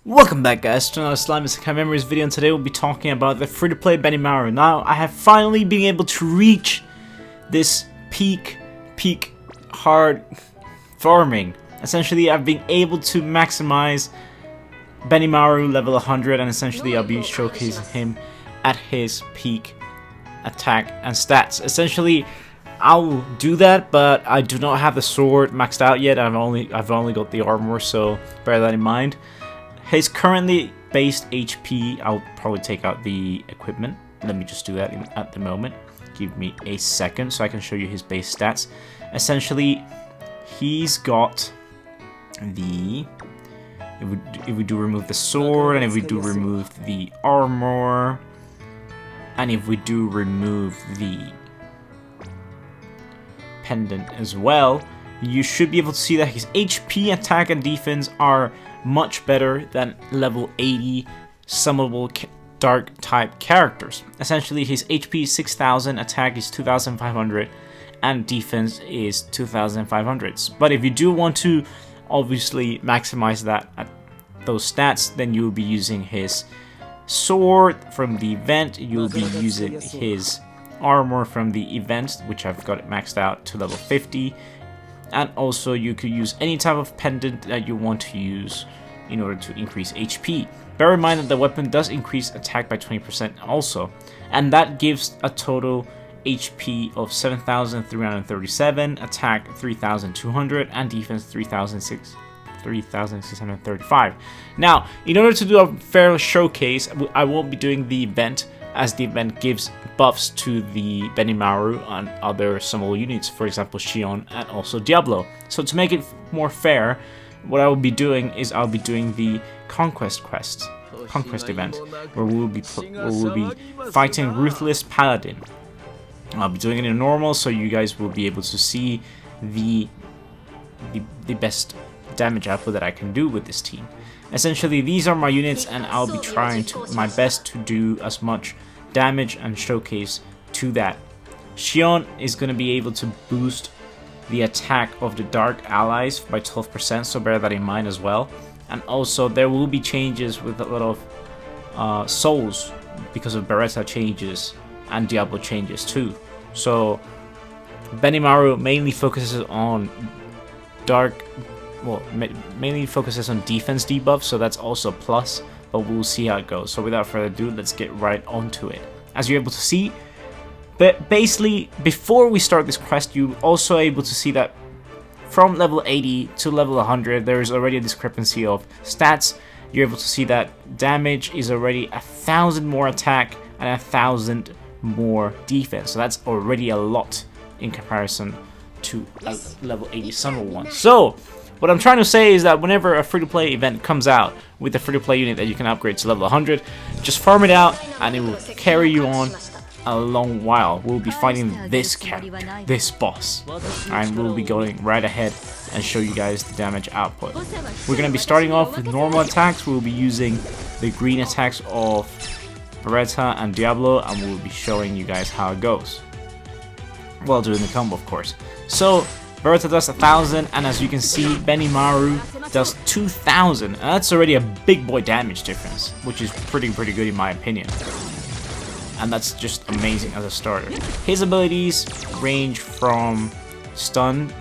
Welcome back guys to another Slime Isekai Memories video, and today we'll be talking about the free-to-play Benimaru. Now, I have finally been able to reach this peak hard farming. Essentially, I've been able to maximize Benimaru level 100, and essentially I'll be showcasing him at his peak attack and stats. Essentially, I'll do that, but I do not have the sword maxed out yet. I've only got the armor, so bear that in mind. His currently based HP, I'll probably take out the equipment. Let me just do that at the moment. Give me a second so I can show you his base stats. Essentially, he's got the... If we do remove the sword, and if we do remove the armor, and if we do remove the pendant as well, you should be able to see that his HP, attack, and defense are much better than level 80 summonable dark type characters. Essentially, his HP is 6,000, attack is 2,500, and defense is 2,500. But if you do want to obviously maximize that at those stats, then you will be using his sword from the event, you'll be using his armor from the event, which I've got it maxed out to level 50. And also you could use any type of pendant that you want to use in order to increase HP. Bear in mind that the weapon does increase attack by 20% also, and that gives a total HP of 7,337, attack 3,200, and defense 3,635. Now, in order to do a fair showcase, I won't be doing the event, as the event gives buffs to the Benimaru and other summonable units, for example Shion and also Diablo. So to make it more fair, what I will be doing is I'll be doing the Conquest event, where we will be fighting Ruthless Paladin. I'll be doing it in normal, so you guys will be able to see the best damage output that I can do with this team. Essentially, these are my units, and I'll be trying my best to do as much damage and showcase to that. Shion is going to be able to boost the attack of the dark allies by 12%, so bear that in mind as well. And also, there will be changes with a lot of souls because of Beretta changes and Diablo changes too. So Benimaru mainly focuses on mainly focuses on defense debuff, so that's also a plus, but we'll see how it goes. So without further ado, let's get right onto it. As you're able to see, but basically before we start this quest, you're also able to see that from level 80 to level 100 there is already a discrepancy of stats. You're able to see that damage is already 1,000 more attack and 1,000 more defense, so that's already a lot in comparison to a level 80 summonable one. So what I'm trying to say is that whenever a free-to-play event comes out with a free-to-play unit that you can upgrade to level 100, just farm it out and it will carry you on a long while. We'll be fighting this character, this boss, and we'll be going right ahead and show you guys the damage output. We're going to be starting off with normal attacks. We'll be using the green attacks of Beretta and Diablo, and we'll be showing you guys how it goes while doing the combo, of course. So Beretta does 1,000, and as you can see, Benimaru does 2,000, and that's already a big boy damage difference, which is pretty good in my opinion. And that's just amazing as a starter. His abilities range from stun,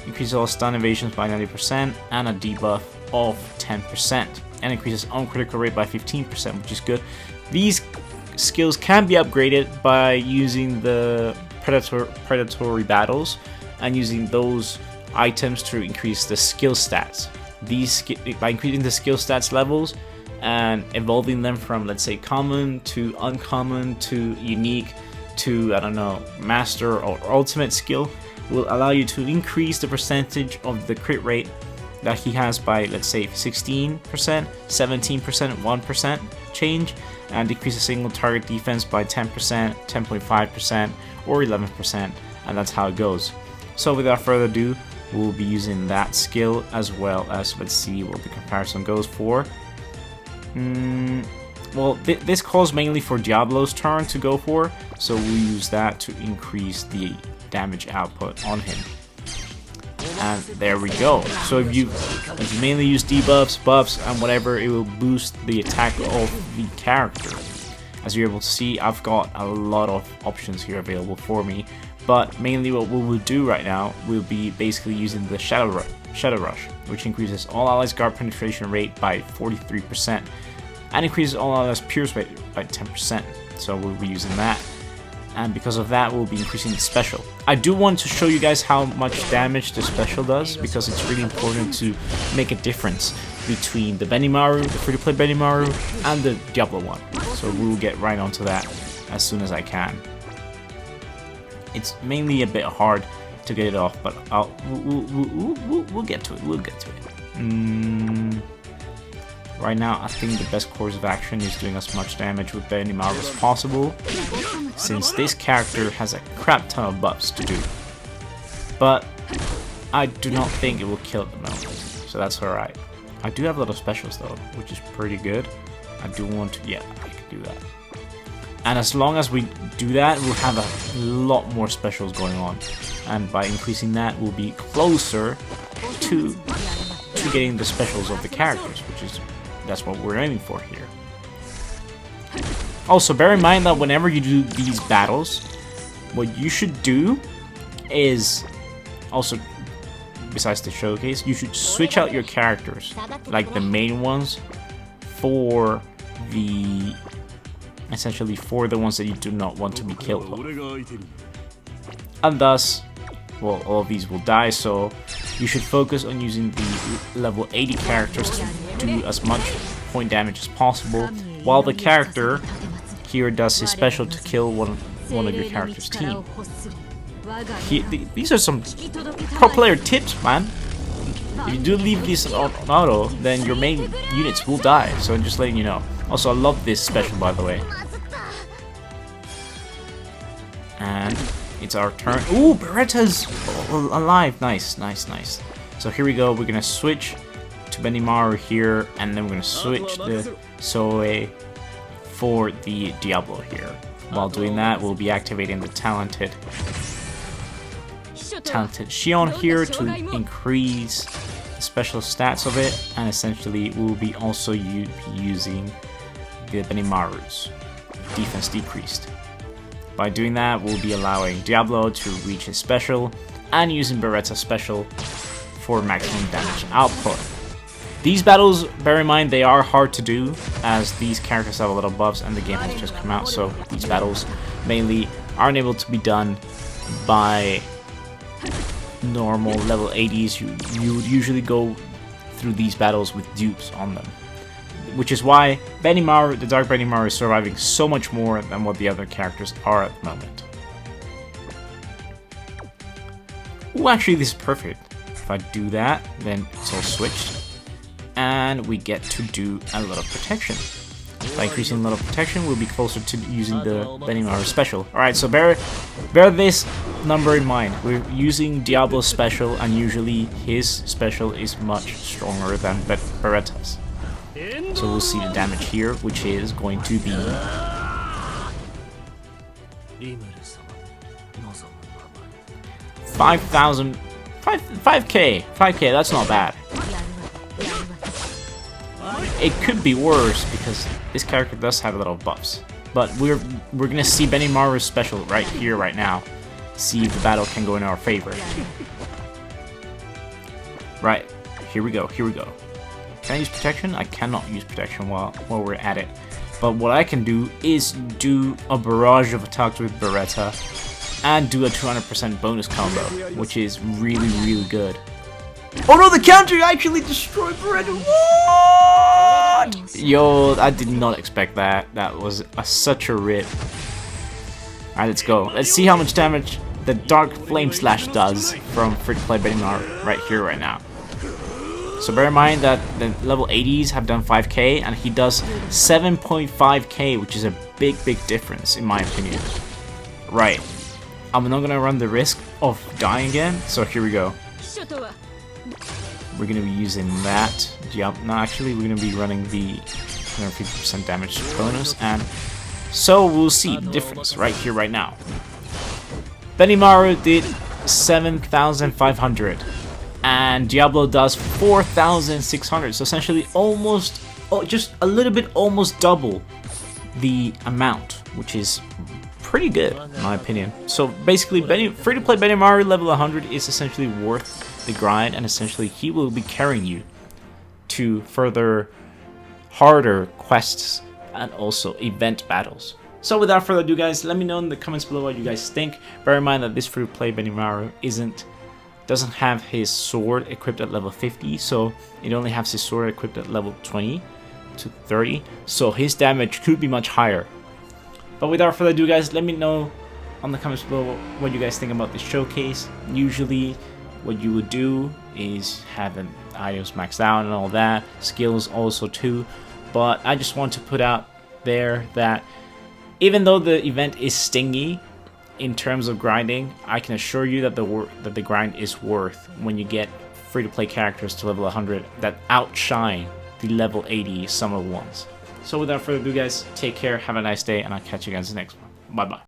increases all stun evasions by 90%, and a debuff of 10%, and increases on critical rate by 15%, which is good. These skills can be upgraded by using the predatory battles and using those items to increase the skill stats. By increasing the skill stats levels and evolving them from, let's say, common to uncommon to unique to, I don't know, master or ultimate skill, will allow you to increase the percentage of the crit rate that he has by, let's say, 16%, 17%, 1% change, and decrease a single target defense by 10%, 10.5%, or 11%, and that's how it goes. So without further ado, we'll be using that skill, as well as, let's see what the comparison goes for. Well, this calls mainly for Diablo's turn to go for, so we'll use that to increase the damage output on him. and there we go. So if you mainly use debuffs, buffs, and whatever, it will boost the attack of the character. As you're able to see, I've got a lot of options here available for me, but mainly what we will do right now will be basically using the Shadow Rush, which increases all allies' guard penetration rate by 43%, and increases all allies' pierce rate by 10%. So we'll be using that, and because of that, we'll be increasing the special. I do want to show you guys how much damage the special does, because it's really important to make a difference between the Benimaru, the free-to-play Benimaru, and the Diablo one. So we'll get right onto that as soon as I can. It's mainly a bit hard to get it off, but we'll get to it. We'll get to it. Right now, I think the best course of action is doing as much damage with Benimaru as possible, since this character has a crap ton of buffs to do. But I do not think it will kill at the moment, so that's alright. I do have a lot of specials though, which is pretty good. I do want to, yeah, I can do that. And as long as we do that, we'll have a lot more specials going on. And by increasing that, we'll be closer to getting the specials of the characters, which is, that's what we're aiming for here. Also, bear in mind that whenever you do these battles, what you should do is, also, besides the showcase, you should switch out your characters, like the main ones, for the, essentially for the ones that you do not want to be killed with. And thus, well, all of these will die, so you should focus on using the level 80 characters to do as much point damage as possible, while the character here does his special to kill one of your character's team. These are some pro player tips, man. If you do leave these on auto, then your main units will die, so I'm just letting you know. Also, I love this special, by the way. And it's our turn. Ooh, Beretta's alive. Nice, nice, nice. So here we go. We're gonna switch to Benimaru here, and then we're gonna switch the Zoe for the Diablo here. While doing that, we'll be activating the talented Shion here to increase the special stats of it, and essentially we'll be also using the Benimaru's defense decreased. By doing that, we'll be allowing Diablo to reach his special, and using Beretta's special for maximum damage output. These battles, bear in mind, they are hard to do, as these characters have a lot of buffs and the game has just come out, so these battles mainly aren't able to be done by normal level 80s. You would usually go through these battles with dupes on them, which is why Benimaru, the Dark Benimaru, is surviving so much more than what the other characters are at the moment. Ooh, actually this is perfect. If I do that, then it's all switched, and we get to do a lot of protection. By increasing a lot of protection, we'll be closer to using the Benimaru special. Alright, so bear this number in mind. We're using Diablo's special, and usually his special is much stronger than Beretta's. So we'll see the damage here, which is going to be 5,000, 5k, that's not bad. It could be worse because this character does have a lot of buffs. But we're gonna see Benimaru's special right here, right now. See if the battle can go in our favor. Right, here we go, here we go. Can I use protection? I cannot use protection while we're at it. But what I can do is do a barrage of attacks with Beretta and do a 200% bonus combo, which is really, really good. Oh no, the counter actually destroyed Beretta! What? Yo, I did not expect that. That was such a rip. Alright, let's go. Let's see how much damage the Dark Flame Slash does from free-to-play Benimaru right here, right now. So bear in mind that the level 80s have done 5k, and he does 7.5k, which is a big, big difference in my opinion. Right. I'm not gonna run the risk of dying again, so here we go. We're gonna be using that. No, actually, we're gonna be running the 150% damage bonus, and so we'll see the difference right here, right now. Benimaru did 7,500. and Diablo does 4,600. So essentially almost, just a little bit almost double the amount, which is pretty good in my opinion. So basically free-to-play Benimaru level 100 is essentially worth the grind, and essentially he will be carrying you to further harder quests and also event battles. So without further ado guys, let me know in the comments below what you guys think. Bear in mind that this free-to-play Benimaru doesn't have his sword equipped at level 50, so it only has his sword equipped at level 20 to 30, so his damage could be much higher. But without further ado guys, let me know on the comments below what you guys think about this showcase. Usually what you would do is have an items maxed out and all that, skills also too, but I just want to put out there that even though the event is stingy in terms of grinding, I can assure you that the grind is worth when you get free-to-play characters to level 100 that outshine the level 80 summer ones. So without further ado guys, take care, have a nice day, and I'll catch you guys in the next one. Bye bye.